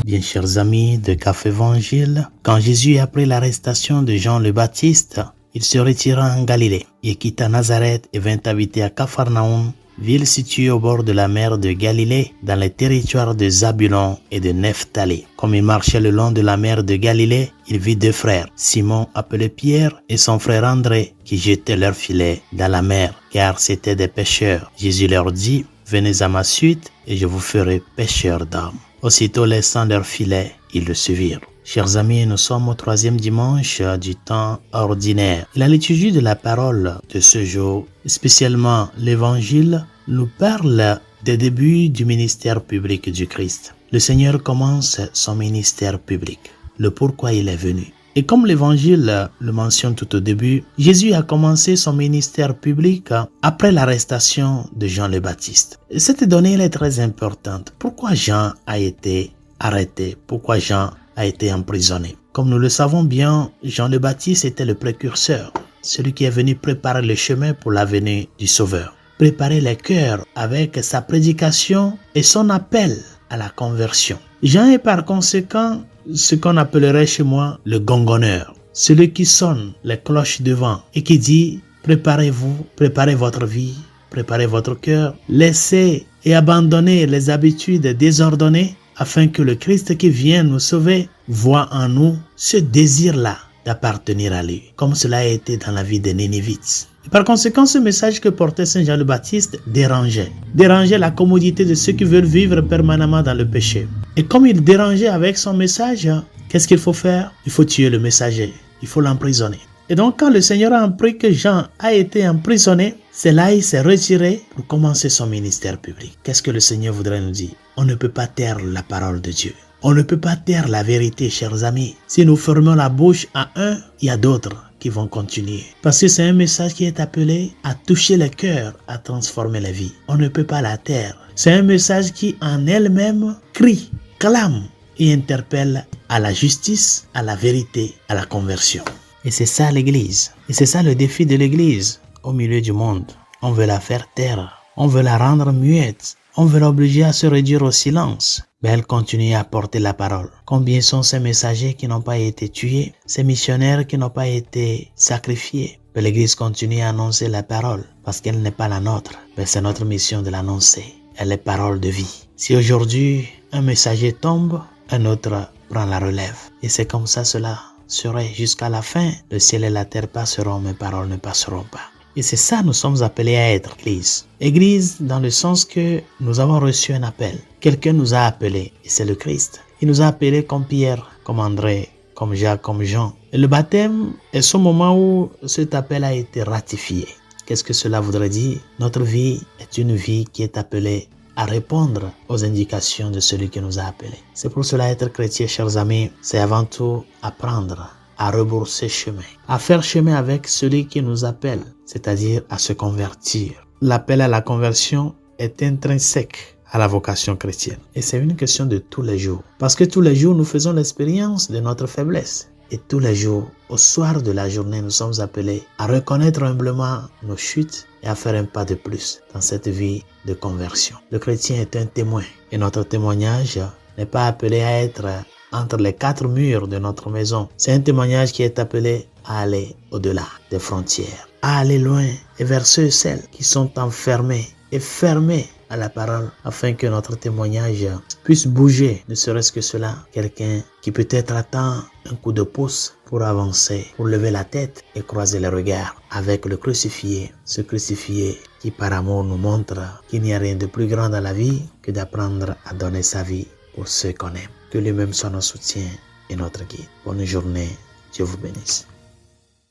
Bien chers amis de Café Évangile, quand Jésus apprit l'arrestation de Jean le Baptiste, il se retira en Galilée. Il quitta Nazareth et vint habiter à Capharnaüm, ville située au bord de la mer de Galilée, dans les territoires de Zabulon et de Nephtali. Comme il marchait le long de la mer de Galilée, il vit deux frères, Simon appelé Pierre et son frère André, qui jetaient leurs filets dans la mer, car c'étaient des pêcheurs. Jésus leur dit: « Venez à ma suite et je vous ferai pêcheurs d'hommes. » Aussitôt laissant leurs filets, ils le suivirent. Chers amis, nous sommes au 3e dimanche du temps ordinaire. La liturgie de la parole de ce jour, spécialement l'Évangile, nous parle des débuts du ministère public du Christ. Le Seigneur commence son ministère public, le pourquoi il est venu. Et comme l'Évangile le mentionne tout au début, Jésus a commencé son ministère public après l'arrestation de Jean le Baptiste. Et cette donnée elle est très importante. Pourquoi Jean a été arrêté? Pourquoi Jean a été emprisonné? Comme nous le savons bien, Jean le Baptiste était le précurseur, celui qui est venu préparer le chemin pour la venue du Sauveur. Préparer les cœurs avec sa prédication et son appel à la conversion. Jean est par conséquent ce qu'on appellerait chez moi le gongonneur, celui qui sonne les cloches devant et qui dit: préparez-vous, préparez votre vie, préparez votre cœur, laissez et abandonnez les habitudes désordonnées afin que le Christ qui vient nous sauver voit en nous ce désir-là d'appartenir à lui, comme cela a été dans la vie des Nénévites. Et par conséquent, ce message que portait Saint Jean le Baptiste dérangeait la commodité de ceux qui veulent vivre permanemment dans le péché. Et comme il dérangeait avec son message, qu'est-ce qu'il faut faire? Il faut tuer le messager, il faut l'emprisonner. Et donc quand le Seigneur a appris que Jean a été emprisonné, c'est là il s'est retiré pour commencer son ministère public. Qu'est-ce que le Seigneur voudrait nous dire? On ne peut pas taire la parole de Dieu. On ne peut pas taire la vérité, chers amis. Si nous fermons la bouche à un, il y a d'autres qui vont continuer. Parce que c'est un message qui est appelé à toucher le cœur, à transformer la vie. On ne peut pas la taire. C'est un message qui en elle-même crie, clame et interpelle à la justice, à la vérité, à la conversion. Et c'est ça l'Église. Et c'est ça le défi de l'Église au milieu du monde. On veut la faire taire. On veut la rendre muette. On veut l'obliger à se réduire au silence. Mais elle continue à porter la parole. Combien sont ces messagers qui n'ont pas été tués, ces missionnaires qui n'ont pas été sacrifiés? Mais l'Église continue à annoncer la parole parce qu'elle n'est pas la nôtre. Mais c'est notre mission de l'annoncer. Elle est parole de vie. Si aujourd'hui un messager tombe, un autre prend la relève. Et c'est comme ça cela serait jusqu'à la fin. Le ciel et la terre passeront, mes paroles ne passeront pas. Et c'est ça nous sommes appelés à être, Église. Église dans le sens que nous avons reçu un appel. Quelqu'un nous a appelés, et c'est le Christ. Il nous a appelés comme Pierre, comme André, comme Jacques, comme Jean. Et le baptême est ce moment où cet appel a été ratifié. Qu'est-ce que cela voudrait dire? Notre vie est une vie qui est appelée à répondre aux indications de celui qui nous a appelés. C'est pour cela être chrétien, chers amis, c'est avant tout apprendre à rebourser chemin, à faire chemin avec celui qui nous appelle, c'est-à-dire à se convertir. L'appel à la conversion est intrinsèque à la vocation chrétienne. Et c'est une question de tous les jours. Parce que tous les jours, nous faisons l'expérience de notre faiblesse. Et tous les jours, au soir de la journée, nous sommes appelés à reconnaître humblement nos chutes et à faire un pas de plus dans cette vie de conversion. Le chrétien est un témoin. Et notre témoignage n'est pas appelé à être entre les quatre murs de notre maison. C'est un témoignage qui est appelé à aller au-delà des frontières, à aller loin et vers ceux et celles qui sont enfermés et fermés à la parole, afin que notre témoignage puisse bouger, ne serait-ce que cela. Quelqu'un qui peut-être attend un coup de pouce pour avancer, pour lever la tête et croiser les regards avec le crucifié, ce crucifié qui par amour nous montre qu'il n'y a rien de plus grand dans la vie que d'apprendre à donner sa vie pour ceux qu'on aime. Que lui-même soit notre soutien et notre guide. Bonne journée. Dieu vous bénisse.